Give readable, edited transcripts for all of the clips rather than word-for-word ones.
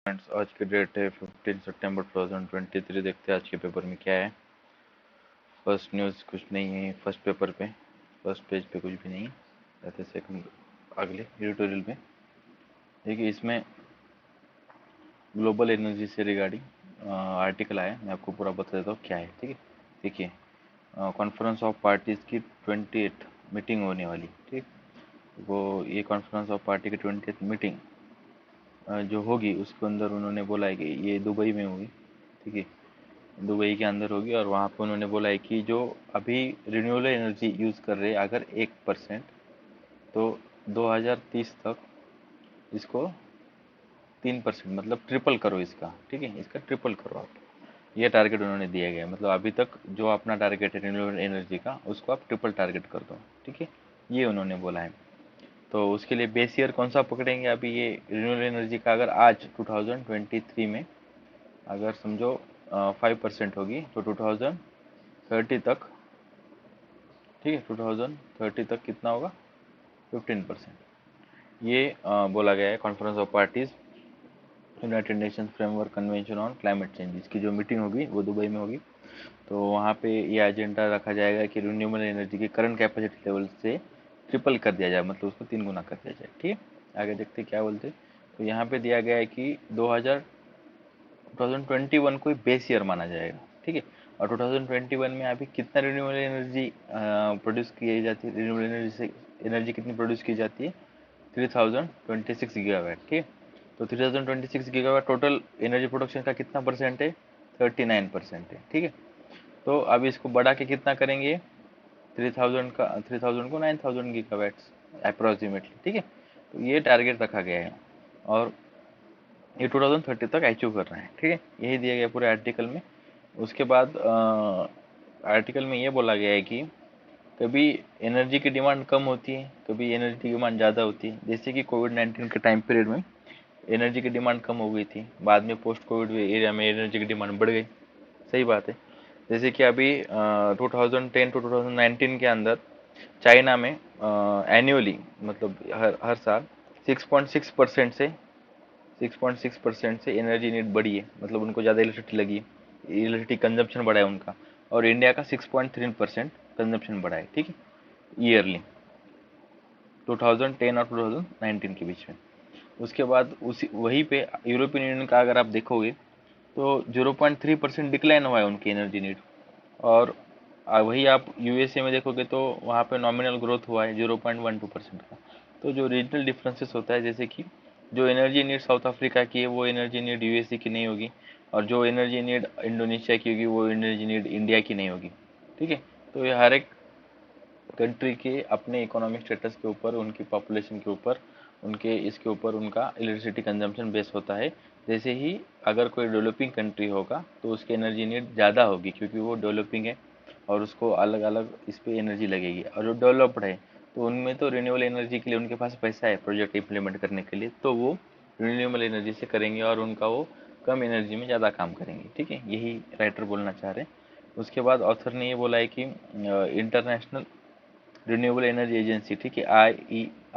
Friends, आज की date है 15 सितंबर 2023। देखते हैं आज के पेपर में क्या है। फर्स्ट न्यूज़ कुछ नहीं है फर्स्ट पेपर पे, फर्स्ट पेज पे कुछ भी नहीं है। रहते सेकंड अगले एडिटोरियल में देखिए, इसमें ग्लोबल एनर्जी से रिगार्डिंग आर्टिकल आया। मैं आपको पूरा बता देता हूँ क्या है। ठीक है, देखिए, कॉन्फ्रेंस ऑफ पार्टीज़ की 28th मीटिंग होने वाली। ठीक, वो ये कॉन्फ्रेंस ऑफ पार्टी की 28th मीटिंग जो होगी उसके अंदर उन्होंने बोला है कि ये दुबई में होगी। ठीक है, दुबई के अंदर होगी और वहाँ पे उन्होंने बोला है कि जो अभी रिन्यूएबल एनर्जी यूज़ कर रहे हैं अगर 1%, तो 2030 तक इसको 3% मतलब ट्रिपल करो इसका। ठीक है, इसका ट्रिपल करो आप। ये टारगेट उन्होंने दिया गया है। मतलब अभी तक जो अपना टारगेट है रिन्यूएबल एनर्जी का, उसको आप ट्रिपल टारगेट कर दो। ठीक है, ये उन्होंने बोला है। तो उसके लिए बेस ईयर कौन सा पकड़ेंगे? अभी ये रिन्यूएबल एनर्जी का अगर आज 2023 में अगर समझो 5% होगी तो 2030 तक, ठीक है, 2030 तक कितना होगा? 15%। ये बोला गया है conference of parties United Nations framework convention on climate change. इसकी जो मीटिंग होगी वो दुबई में होगी। तो वहाँ पे ये एजेंडा रखा जाएगा कि रिन्यूएबल एनर्जी की करंट कैपेसिटी लेवल से ट्रिपल कर दिया जाए, मतलब उसको 3 गुना कर दिया जाए। ठीक है, आगे देखते क्या बोलते। तो यहाँ पे दिया गया है कि 2021 को बेस ईयर माना जाएगा। ठीक है, और 2021 में अभी कितना रिन्यूएबल एनर्जी प्रोड्यूस की जाती है? रिन्यूएबल एनर्जी से एनर्जी कितनी प्रोड्यूस की जाती है? 3026 गीगावाट। ठीक है, तो 3026 गीगावाट टोटल एनर्जी प्रोडक्शन का कितना परसेंट है? 39% है। ठीक है, तो अब इसको बढ़ा के कितना करेंगे? 3000 को 9000 गीगावाट्स अप्रोक्सीमेटली। ठीक है, तो ये टारगेट रखा गया है और ये 2030 तक अचीव कर रहे हैं। ठीक है, यही दिया गया पूरे आर्टिकल में। उसके बाद आर्टिकल में ये बोला गया है कि कभी एनर्जी की डिमांड कम होती है, कभी एनर्जी की डिमांड ज़्यादा होती है। जैसे कि कोविड-19 के टाइम पीरियड में एनर्जी की डिमांड कम हो गई थी, बाद में पोस्ट कोविड एरिया में एनर्जी की डिमांड बढ़ गई। सही बात है। जैसे कि अभी 2010 टू 2019 के अंदर चाइना में एनुअली, मतलब हर हर साल 6.6% से 6.6% से एनर्जी नीड बढ़ी है। मतलब उनको ज़्यादा इलेक्ट्रिसिटी लगी है, इलेक्ट्रिसिटी कंजम्पशन बढ़ा है उनका। और इंडिया का 6.3% कंजम्पशन बढ़ा है। ठीक है, ईयरली 2010 और 2019 के बीच में। उसके बाद उसी वहीं पे यूरोपियन यूनियन का अगर आप देखोगे तो 0.3% डिक्लाइन हुआ है उनकी एनर्जी नीड। और वही आप यूएसए में देखोगे तो वहाँ पे नॉमिनल ग्रोथ हुआ है 0.12% का। तो जो रीजनल डिफरेंसेस होता है, जैसे कि जो एनर्जी नीड साउथ अफ्रीका की है वो एनर्जी नीड यूएसए की नहीं होगी, और जो एनर्जी नीड इंडोनेशिया की होगी वो एनर्जी नीड इंडिया की नहीं होगी। ठीक है, तो ये हर एक कंट्री के अपने इकोनॉमिक स्टेटस के ऊपर, उनकी पॉपुलेशन के ऊपर, उनके इसके ऊपर उनका इलेक्ट्रिसिटी कंजम्पशन बेस होता है। जैसे ही अगर कोई डेवलपिंग कंट्री होगा तो उसकी एनर्जी नीड ज़्यादा होगी क्योंकि वो डेवलपिंग है और उसको अलग अलग इस पर एनर्जी लगेगी। और जो डेवलप्ड है तो उनमें तो रिन्यूएबल एनर्जी के लिए उनके पास पैसा है प्रोजेक्ट इम्प्लीमेंट करने के लिए, तो वो रिन्यूएबल एनर्जी से करेंगे और उनका वो कम एनर्जी में ज़्यादा काम करेंगे। ठीक है, यही राइटर बोलना चाह रहे हैं। उसके बाद ऑथर ने ये बोला है कि इंटरनेशनल रिन्यूएबल एनर्जी एजेंसी, ठीक है,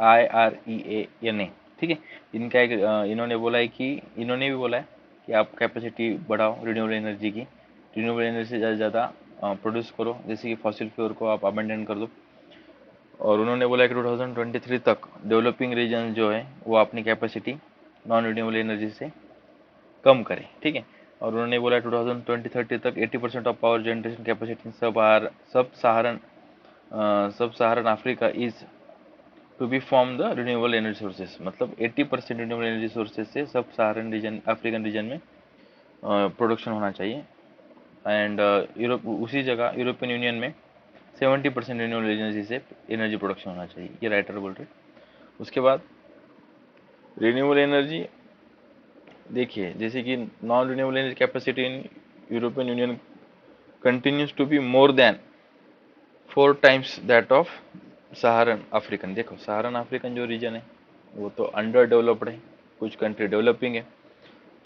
IRENA, ठीक है, इनका एक इन्होंने बोला है कि इन्होंने भी बोला है कि आप कैपेसिटी बढ़ाओ रिन्यूएबल एनर्जी की, रिन्यूएबल एनर्जी से ज़्यादा ज़्यादा प्रोड्यूस करो, जैसे कि फॉसिल फ्यूल को आप अबेंडन कर दो। और उन्होंने बोला है कि 2023 तक डेवलपिंग रीजन जो है वो अपनी कैपेसिटी नॉन रिन्यूएबल एनर्जी से कम करें। ठीक है, और उन्होंने बोला 2020-30 तक 80% of power generation capacity sub Saharan Africa is to be from the renewable energy sources. मतलब 80% रिन्यूएबल एनर्जी सोर्सेज से sub Saharan region, African region में प्रोडक्शन होना चाहिए। एंड यूरोप, उसी जगह यूरोपियन यूनियन में 70% रिन्यूएबल एनर्जी से एनर्जी प्रोडक्शन होना चाहिए, ये राइटर बोल रहे। उसके बाद रिन्यूएबल एनर्जी देखिए, जैसे कि non renewable energy capacity in European Union continues to be more than 4 times that of Saharan African. देखो, सहारन अफ्रीकन जो रीजन है वो तो अंडर डेवलप्ड है, कुछ कंट्री डेवलपिंग है,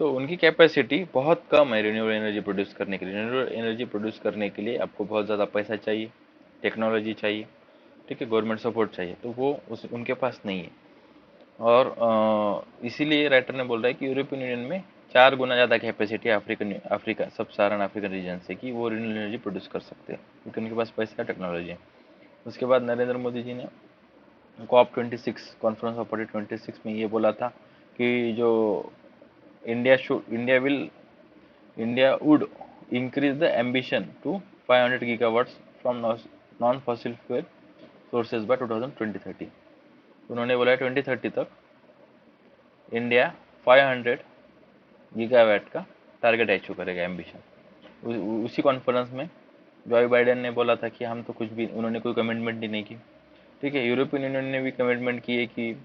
तो उनकी कैपेसिटी बहुत कम है रिन्यूएबल एनर्जी प्रोड्यूस करने के लिए। रिन्यूएबल एनर्जी प्रोड्यूस करने के लिए आपको बहुत ज़्यादा पैसा चाहिए, टेक्नोलॉजी चाहिए, ठीक है, गवर्नमेंट सपोर्ट चाहिए, तो वो उनके पास नहीं है। और इसीलिए राइटर ने बोल रहा है कि यूरोपियन यूनियन में 4 गुना ज़्यादा कैपेसिटी है अफ्रीका सब साहारन अफ्रीकन रीजन से कि वो रिन्यूएबल एनर्जी प्रोड्यूस कर सकते हैं, क्योंकि उनके पास पैसा टेक्नोलॉजी है। उसके बाद नरेंद्र मोदी जी ने COP26 कॉन्फ्रेंस ऑफ पार्टी 26 में ये बोला था कि जो India will India would increase the ambition to 500 gigawatts from non fossil fuel sources by 2030। उन्होंने बोला 2030 तक इंडिया 500 गीगावाट का टारगेट अचीव करेगा एम्बिशन। उसी कॉन्फ्रेंस में जो बाइडेन ने बोला था कि हम तो कुछ भी, उन्होंने कोई कमिटमेंट ही नहीं की। ठीक है, यूरोपियन यूनियन ने भी कमिटमेंट की है कि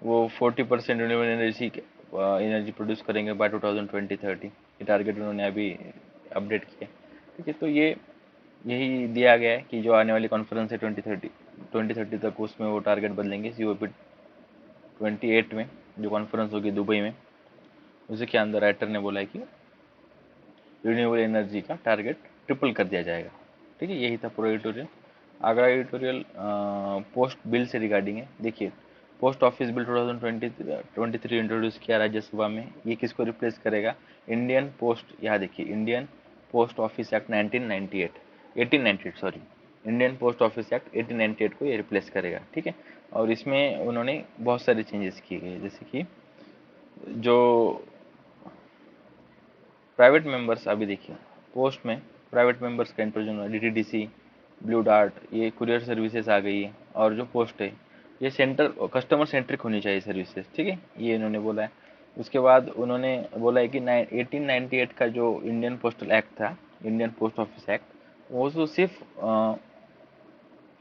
वो 40% रिन्यूएबल एनर्जी प्रोड्यूस करेंगे बाय 2020-30। ये टारगेट उन्होंने अभी अपडेट किया। ठीक है, तो ये यही दिया गया है कि जो आने वाली कॉन्फ्रेंस है 2030 तक, उसमें वो टारगेट बदलेंगे। COP28 में जो कॉन्फ्रेंस होगी दुबई में, उसी के अंदर राइटर ने बोला है कि रिन्यूएबल एनर्जी का टारगेट ट्रिपल कर दिया जाएगा। ठीक है, यही था पूरा एडिटोरियल। अगला एडिटोरियल पोस्ट बिल से रिगार्डिंग है। देखिए, पोस्ट ऑफिस बिल 2023 इंट्रोड्यूस किया राज्यसभा में। ये किसको रिप्लेस करेगा? इंडियन पोस्ट, यहाँ देखिए, Indian post office act 1898 sorry, Indian post office act 1898 को ये रिप्लेस करेगा। ठीक है, और इसमें उन्होंने बहुत सारे चेंजेस किए गए, जैसे कि जो प्राइवेट मेंबर्स, अभी देखिए पोस्ट में प्राइवेट मेंबर्स का इंक्लूजन हुआ, DTDC, ब्लू डार्ट, ये कुरियर सर्विसेज आ गई है। और जो पोस्ट है ये कस्टमर सेंट्रिक होनी चाहिए सर्विसेज। ठीक है, ये इन्होंने बोला है। उसके बाद उन्होंने बोला है कि 1898 का जो इंडियन पोस्टल एक्ट था, इंडियन पोस्ट ऑफिस एक्ट, वो तो सिर्फ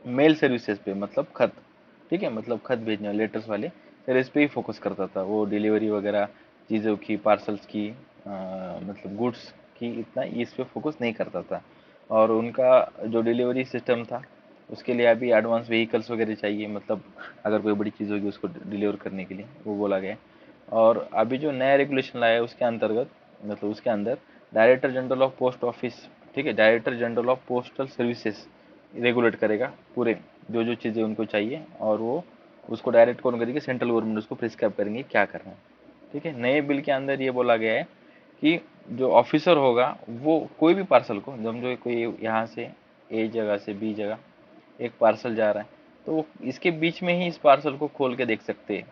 मेल सर्विसेज पे, मतलब खत, ठीक है, मतलब खत भेजने वाले लेटर्स वाले सर्विस पे ही फोकस करता था। वो डिलीवरी वगैरह चीज़ों की, पार्सल्स की, मतलब गुड्स की, इतना इस पे फोकस नहीं करता था। और उनका जो डिलीवरी सिस्टम था, उसके लिए अभी एडवांस व्हीकल्स वगैरह चाहिए, मतलब अगर कोई बड़ी चीज़ होगी उसको डिलीवर करने के लिए, वो बोला गया। और अभी जो नया रेगुलेशन लाया है उसके अंतर्गत, मतलब उसके अंदर director general of post office, ठीक है, director general of postal services regulate करेगा पूरे जो जो चीज़ें उनको चाहिए, और वो उसको डायरेक्ट कौन करेगी? सेंट्रल गवर्नमेंट उसको प्रिस्क्राइब करेंगे क्या करना है। ठीक है, नए बिल के अंदर ये बोला गया है कि जो ऑफिसर होगा वो कोई भी पार्सल को, जब जो कोई यहाँ से ए जगह से बी जगह एक पार्सल जा रहा है, तो वो इसके बीच में ही इस पार्सल को खोल के देख सकते हैं।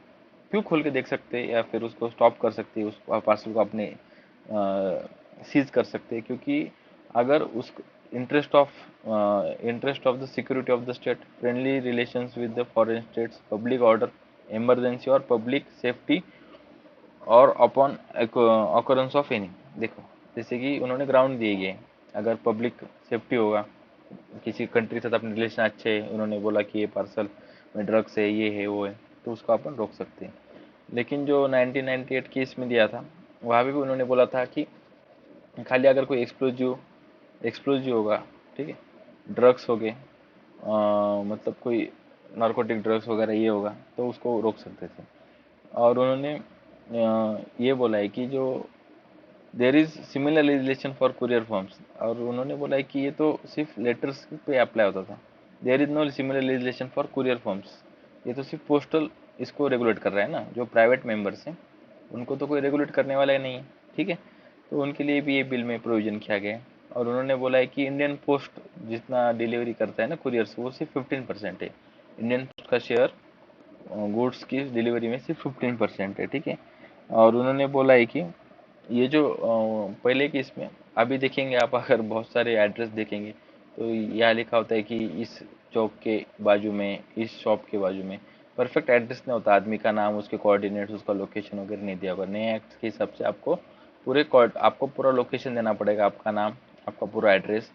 क्यों खोल के देख सकते हैं या फिर उसको स्टॉप कर सकते हैं, उस पार्सल को अपने सीज कर सकते हैं? क्योंकि अगर उस interest of the security of the state, friendly relations with the foreign states, public order, emergency और पब्लिक सेफ्टी, और अपॉन ऑकरेंस ऑफ एनी, देखो जैसे कि उन्होंने ग्राउंड दिए गए, अगर पब्लिक सेफ्टी होगा, किसी कंट्री के साथ अपने रिलेशन अच्छे हैं, उन्होंने बोला कि ये पार्सल में ड्रग्स है, ये है, वो है, तो उसको अपन रोक सकते हैं। लेकिन जो 1998 की इसमें दिया था, वहाँ पे भी उन्होंने बोला था कि खाली अगर कोई एक्सप्लोजिव होगा, ठीक है, ड्रग्स हो गए, मतलब कोई नार्कोटिक ड्रग्स वगैरह ये होगा, तो उसको रोक सकते थे। और उन्होंने ये बोला है कि जो there is similar legislation for courier forms, और उन्होंने बोला है कि ये तो सिर्फ लेटर्स पे अप्लाई होता था। There is no similar legislation for courier forms, ये तो सिर्फ पोस्टल इसको रेगुलेट कर रहा है ना, जो प्राइवेट मेंबर्स हैं उनको तो कोई रेगुलेट करने वाला ही नहीं है। ठीक है, तो उनके लिए भी ये बिल में प्रोविजन किया गया है। और उन्होंने बोला है कि इंडियन पोस्ट जितना डिलीवरी करता है ना कुरियर्स, वो सिर्फ 15% है। इंडियन पोस्ट का शेयर गुड्स की डिलीवरी में सिर्फ 15% है। ठीक है, और उन्होंने बोला है कि ये जो पहले की इसमें, अभी देखेंगे आप, अगर बहुत सारे एड्रेस देखेंगे तो यहाँ लिखा होता है कि इस चौक के बाजू में, इस शॉप के बाजू में, परफेक्ट एड्रेस नहीं होता, आदमी का नाम, उसके कोऑर्डिनेट्स, उसका लोकेशन वगैरह नहीं दिया होगा। नए एक्ट के हिसाब से आपको पूरा लोकेशन देना पड़ेगा, आपका नाम, आपका पूरा एड्रेस,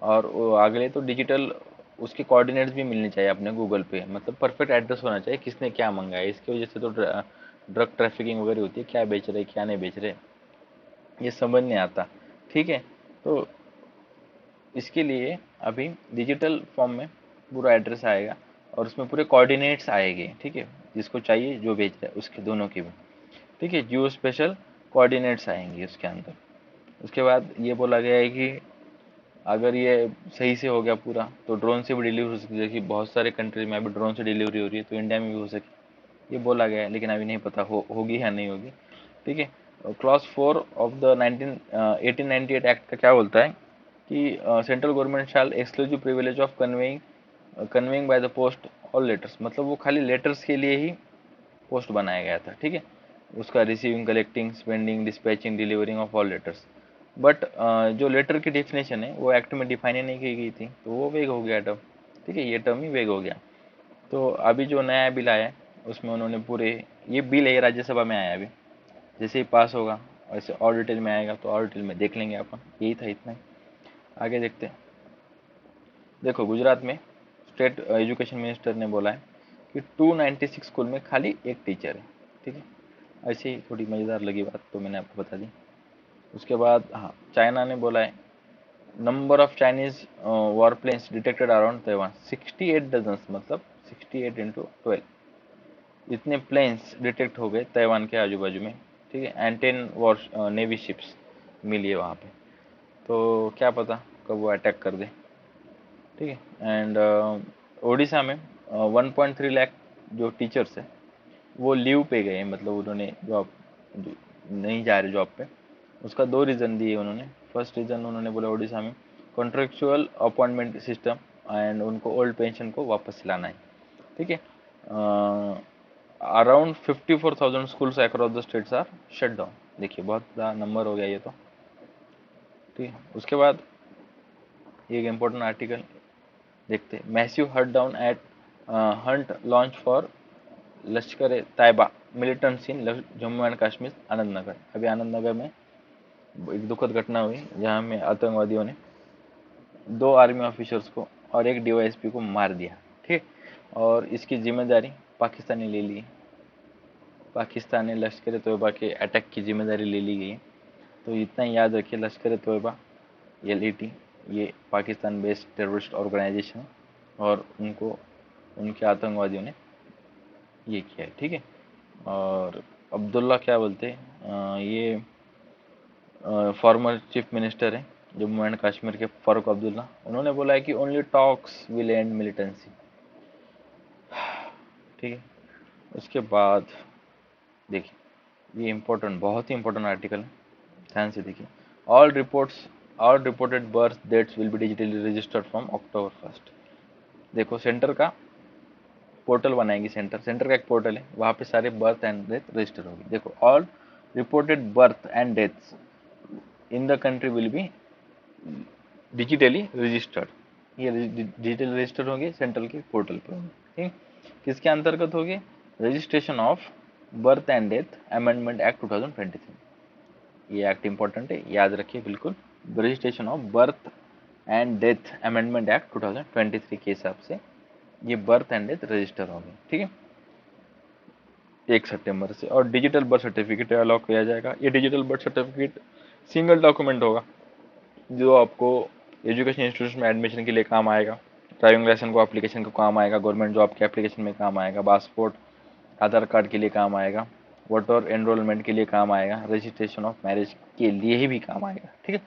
और वो अगले तो डिजिटल उसके कोऑर्डिनेट्स भी मिलने चाहिए अपने गूगल पे, मतलब परफेक्ट एड्रेस होना चाहिए किसने क्या मंगाया। इसकी वजह से तो ड्रग ट्रैफिकिंग वगैरह होती है, क्या बेच रहे क्या नहीं बेच रहे ये समझ नहीं आता। ठीक है, तो इसके लिए अभी डिजिटल फॉर्म में पूरा एड्रेस आएगा और उसमें पूरे कोऑर्डिनेट्स आएंगे। ठीक है, जिसको चाहिए जो भेज रहा है उसके दोनों के भी, ठीक है, जियो स्पेशल कोऑर्डिनेट्स आएंगे उसके अंदर। उसके बाद ये बोला गया है कि अगर ये सही से हो गया पूरा, तो ड्रोन से भी डिलीवरी हो सकती है। देखिए बहुत सारे कंट्रीज में अभी ड्रोन से डिलीवरी हो रही है, तो इंडिया में भी हो सके। ये बोला गया है, लेकिन अभी नहीं पता होगी या नहीं होगी। ठीक है, क्लॉज 4 ऑफ द 1898 एक्ट का क्या बोलता है कि central government shell exclusive privilege of conveying by the post all letters, मतलब वो खाली लेटर्स के लिए ही पोस्ट बनाया गया था। ठीक है, उसका receiving, collecting, spending, dispatching, delivering of all letters. But जो लेटर की डेफिनेशन है वो एक्ट में डिफाइन ही नहीं की गई थी, तो वो वेग हो गया टर्म। ठीक है, ये टर्म ही वेग हो गया। तो अभी जो नया बिल आया है उसमें उन्होंने पूरे, ये बिल है, ये राज्यसभा में आया अभी, जैसे ही पास होगा वैसे और डिटेल में आएगा, तो और डिटेल में देख लेंगे अपन। यही था, इतना ही। आगे देखते हैं। देखो, गुजरात में स्टेट एजुकेशन मिनिस्टर ने बोला है कि 296 स्कूल में खाली एक टीचर है। ठीक है, ऐसे ही थोड़ी मज़ेदार लगी बात, तो मैंने आपको बता दी। उसके बाद हाँ, चाइना ने बोला है number of Chinese war planes detected around Taiwan 68 dozen, मतलब 68 इंटू 12 इतने प्लेन्स डिटेक्ट हो गए तैवान के आजू बाजू में। ठीक है, एंड 10 वॉर नेवी शिप्स मिली है वहाँ पे। तो क्या पता कब वो अटैक कर दे। ठीक है, एंड उड़ीसा में 1.3 लाख जो टीचर्स है वो लीव पे गए हैं, मतलब उन्होंने जॉब नहीं जा रहे जॉब पे। उसका दो रीज़न दिए उन्होंने। फर्स्ट रीज़न उन्होंने बोला उड़ीसा में कॉन्ट्रेक्चुअल अपॉइंटमेंट सिस्टम एंड उनको ओल्ड पेंशन को वापस लाना है। ठीक है, around 54,000 schools across the states are shut down. देखिए, बहुत बड़ा नंबर हो गया ये तो। ठीक है, उसके बाद एक इम्पोर्टेंट आर्टिकल देखते हैं। Massive hut down at hunt launch for Lashkar e Taiba militants in Jammu and Kashmir Anandnagar. अभी आनंदनगर में एक दुखद घटना हुई जहां में आतंकवादियों ने 2 आर्मी ऑफिसर्स को और एक डीवाईएसपी को मार दिया। ठीक, और इसकी जिम्मेदारी पाकिस्तान ने ले ली। पाकिस्तान ने लश्कर ए तैयबा के अटैक की जिम्मेदारी ले ली गई है। तो इतना ही याद रखिए, लश्कर ए तैयबा LET ये पाकिस्तान बेस्ड टेररिस्ट ऑर्गेनाइजेशन है, और उनको उनके आतंकवादियों ने ये किया है। ठीक है, और अब्दुल्ला क्या बोलते हैं, ये फॉर्मर चीफ मिनिस्टर है जम्मू एंड कश्मीर के, फारूक अब्दुल्ला। उन्होंने बोला है कि only talks will and militancy. ठीक है, उसके बाद देखिए, ये इम्पोर्टेंट, बहुत ही इम्पोर्टेंट आर्टिकल है, ध्यान से देखिए। All reports all reported birth dates will be digitally registered from October 1। देखो, सेंटर का पोर्टल बनाएगी, सेंटर का एक पोर्टल है, वहाँ पे सारे बर्थ एंड डेथ रजिस्टर होगी। देखो, all reported birth and deaths in the country will be digitally registered. ये डिजिटल रजिस्टर होंगे सेंट्रल के पोर्टल पर होंगे। ठीक, किसके अंतर्गत होगी? Registration of birth and death amendment act 2023। ये एक्ट इंपॉर्टेंट है, याद रखिए बिल्कुल। Registration of birth and death amendment act 2023 के हिसाब से ये बर्थ एंड डेथ रजिस्टर होंगे। ठीक है, 1 सितंबर से। और डिजिटल बर्थ सर्टिफिकेट अलाउ किया जाएगा। ये digital birth certificate single document होगा जो आपको एजुकेशन इंस्टीट्यूशन में एडमिशन के लिए काम आएगा, ड्राइविंग लाइसेंस को एप्लीकेशन को काम आएगा, गवर्नमेंट जॉब के एप्लीकेशन में काम आएगा, पासपोर्ट आधार कार्ड के लिए काम आएगा, वोटर एनरोलमेंट के लिए काम आएगा, रजिस्ट्रेशन ऑफ मैरिज के लिए भी काम आएगा। ठीक है,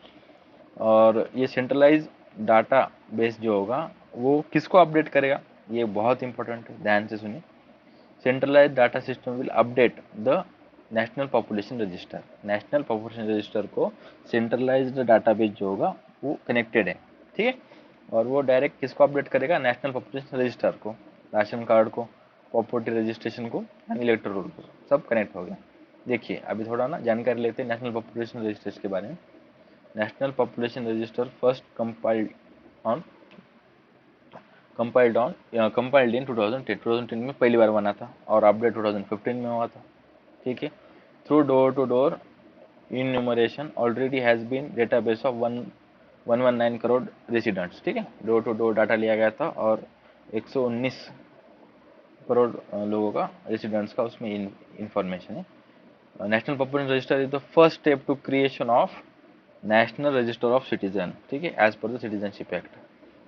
और ये सेंट्रलाइज डाटा बेस जो होगा वो किसको अपडेट करेगा? ये बहुत इंपॉर्टेंट है, ध्यान से सुनिए। Centralise data system will update the national population register. National population register को सेंट्रलाइज्ड डाटाबेस जो होगा वो कनेक्टेड है। ठीक है, और वो डायरेक्ट किसको अपडेट करेगा? नेशनल पॉपुलेशन रजिस्टर को, राशन कार्ड को, प्रॉपर्टी रजिस्ट्रेशन को, एंड इलेक्टोरल रोल को, सब कनेक्ट हो गया। देखिए, अभी थोड़ा ना जानकारी लेते हैं नेशनल पॉपुलेशन रजिस्टर के बारे में। National population register first on compiled in 2010 में पहली बार बना था, और अपडेट 2015 में हुआ था। ठीक है, through door to door enumeration already has been database of 119 crore residents. ठीक है, डोर टू डोर डाटा लिया गया था, और 119 करोड़ लोगों का, रेसिडेंट्स का उसमें इंफॉर्मेशन है। National population register is the first step to creation of national register of citizen. ठीक है, as per the citizenship act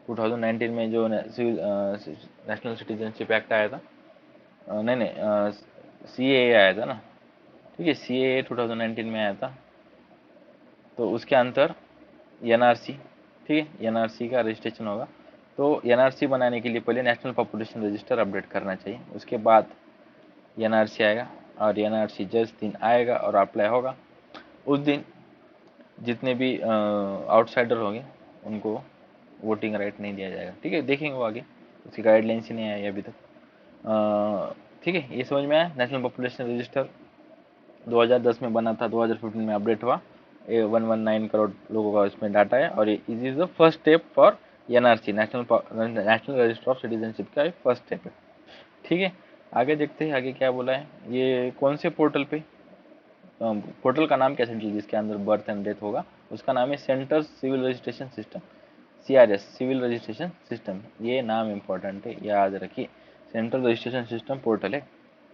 2019 में जो नेशनल सिटीजनशिप एक्ट आया था, नहीं नहीं, CAA आया था ना। ठीक है, CAA 2019 में आया था, तो उसके अंतर NRC, ठीक है, NRC का रजिस्ट्रेशन होगा। तो NRC बनाने के लिए पहले नेशनल पॉपुलेशन रजिस्टर अपडेट करना चाहिए। उसके बाद एनआरसी आएगा, और एनआरसी जिस दिन आएगा और अप्लाई होगा उस दिन जितने भी आउटसाइडर होंगे उनको वोटिंग राइट नहीं दिया जाएगा। ठीक है, देखेंगे वो आगे, उसकी गाइडलाइंस ही नहीं आई अभी तक। ठीक है, ये समझ में आया। नेशनल पॉपुलेशन रजिस्टर 2010 में बना था, 2015 में अपडेट हुआ। 119 करोड़ लोगों का इसमें डाटा है, और it is the first step for NRC, national register of citizenship का एक फर्स्ट स्टेप है। ठीक है, आगे देखते हैं आगे क्या बोला है। ये कौन से पोर्टल पे, पोर्टल का नाम क्या सेंट्रल जिसके अंदर बर्थ एंड डेथ होगा, उसका नाम है centre civil registration system, CRS, civil registration system. ये नाम इंपॉर्टेंट है, याद रखिए। सेंट्रल रजिस्ट्रेशन सिस्टम पोर्टल है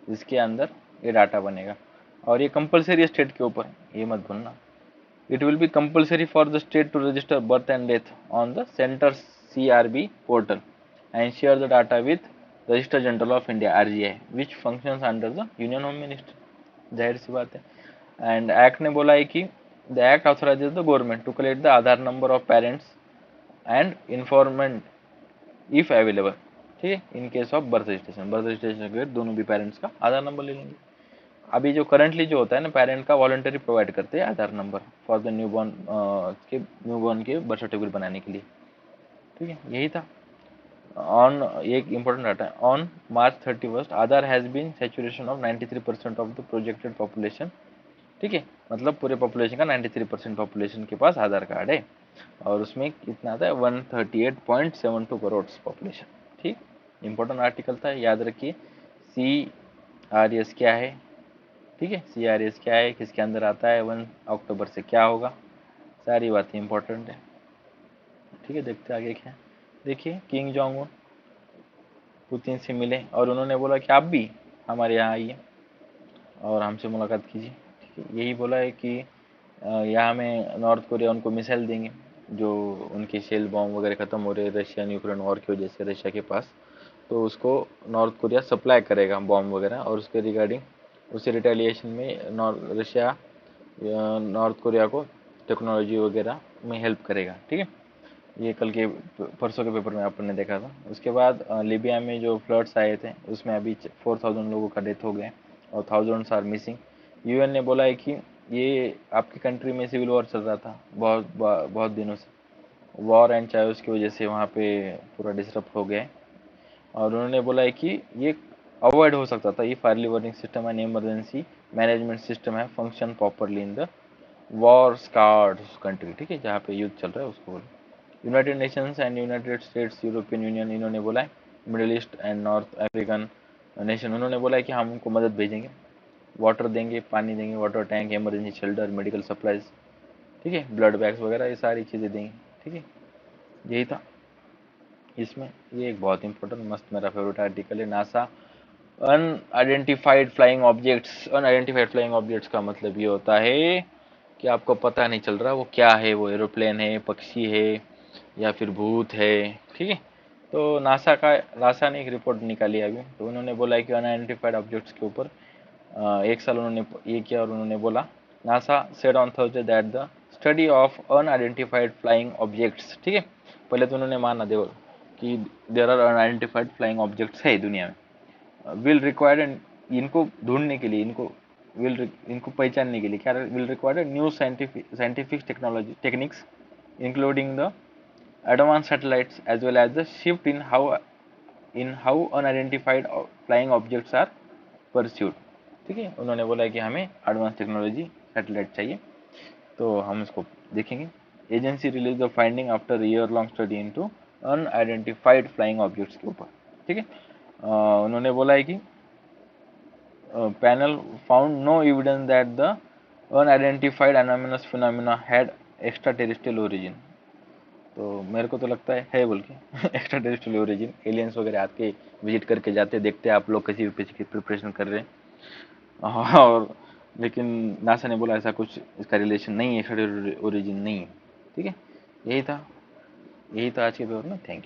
जिसके अंदर ये डाटा बनेगा, और ये कंपलसरी स्टेट के ऊपर, ये मत भूलना। It will be compulsory for the state to register birth and death on the centre CRB portal and share the data with register general of India RGI which functions under the union home minister. जाहिर सी बात है। And act ने बोला है कि the act authorises the government to collect the Aadhaar number of parents and informant if available. ठीक है, in case of birth registration के दोनों भी पेरेंट्स का आधार नंबर ले लेंगे। अभी जो करंटली जो होता है ना, पेरेंट का वॉलंटरी प्रोवाइड करते हैं Aadhaar number for the newborn के बर्थ सर्टिफिकेट बनाने के लिए। ठीक है, यही था। ऑन एक इंपॉर्टेंट डाटा है, on March 31 Aadhaar has been saturation of 93% of the projected population. ठीक है, मतलब पूरे पॉपुलेशन का 93% पॉपुलेशन के पास आधार कार्ड है, और उसमें कितना आता है 138.72 करोड़ पॉपुलेशन। ठीक, इंपॉर्टेंट आर्टिकल था, याद रखिए। CRS क्या है, ठीक है, CRS क्या है, किसके अंदर आता है, 1 अक्टूबर से क्या होगा, सारी बातें इंपॉर्टेंट है। ठीक है, देखते आगे क्या है। देखिए, किंग जोंग उन पुतिन से मिले और उन्होंने बोला कि आप भी हमारे यहाँ आइए और हमसे मुलाकात कीजिए। ठीक है, यही बोला है कि यहाँ में नॉर्थ कोरिया उनको मिसाइल देंगे, जो उनके शेल बॉम्ब वगैरह ख़त्म हो रहे रशियन यूक्रेन वॉर की वजह से रशिया के पास, तो उसको नॉर्थ कोरिया सप्लाई करेगा बॉम्ब वगैरह, और उसके रिगार्डिंग उसी रिटेलिएशन में रशिया नॉर्थ कोरिया को टेक्नोलॉजी वगैरह में हेल्प करेगा। ठीक है, ये कल के परसों के पेपर में अपन ने देखा था। उसके बाद लीबिया में जो फ्लड्स आए थे उसमें अभी 4,000 लोगों का डेथ हो गया और थाउजेंड्स आर मिसिंग। UN ने बोला है कि ये आपकी कंट्री में सिविल वॉर चल रहा था बहुत दिनों से, वॉर एंड चायोस की वजह से वहाँ पे पूरा डिस्टर्ब हो गया है, और उन्होंने बोला है कि ये अवॉइड हो सकता था if early warning system and emergency management system है function properly in the war scarred country. ठीक है, जहाँ पे युद्ध चल रहा है उसको बोला। United Nations and United states, European union, इन्होंने बोला है, middle east and north African nation, उन्होंने बोला है कि हम उनको मदद भेजेंगे, वाटर देंगे, पानी देंगे, water tank, emergency shelter, medical supplies, ठीक है, ब्लड बैग्स वगैरह, ये सारी चीज़ें देंगे। ठीक है, यही था इसमें। ये एक बहुत इंपॉर्टेंट मस्त मेरा फेवरेट आर्टिकल है, NASA unidentified flying objects. Unidentified flying objects का मतलब ये होता है कि आपको पता नहीं चल रहा वो क्या है, वो एरोप्लेन है, पक्षी है, या फिर भूत है। ठीक है, तो नासा ने एक रिपोर्ट निकाली अभी, तो उन्होंने बोला है कि अनआइडेंटिफाइड ऑब्जेक्ट्स के ऊपर एक साल उन्होंने ये किया, और उन्होंने बोला, NASA said on Thursday that the study of unidentified flying objects, ठीक है, पहले तो उन्होंने माना देवल कि there are unidentified flying objects है दुनिया में, विल रिक्वायर्ड, इनको ढूंढने के लिए, इनको पहचानने के लिए क्या will required new scientific technology techniques including the advanced satellites as well as the shift in how unidentified flying objects are pursued। ठीक है, उन्होंने बोला है कि हमें एडवांस टेक्नोलॉजी सैटेलाइट चाहिए, तो हम इसको देखेंगे। Agency release the finding after year long study into unidentified flying objects के ऊपर। ठीक है, उन्होंने बोला है कि panel found no evidence that the unidentified anomalous phenomena had extraterrestrial origin. तो मेरे को तो लगता है बोल के एक्स्ट्रा टेरेस्ट्रियल ओरिजिन, एलियंस वगैरह आके विजिट करके जाते, देखते आप लोग किसी भी प्रिपरेशन कर रहे हैं, और लेकिन नासा ने बोला ऐसा कुछ इसका रिलेशन नहीं है, एक्स्ट्रा ओरिजिन नहीं है। ठीक है, यही था आज के पेपर में। Thank you.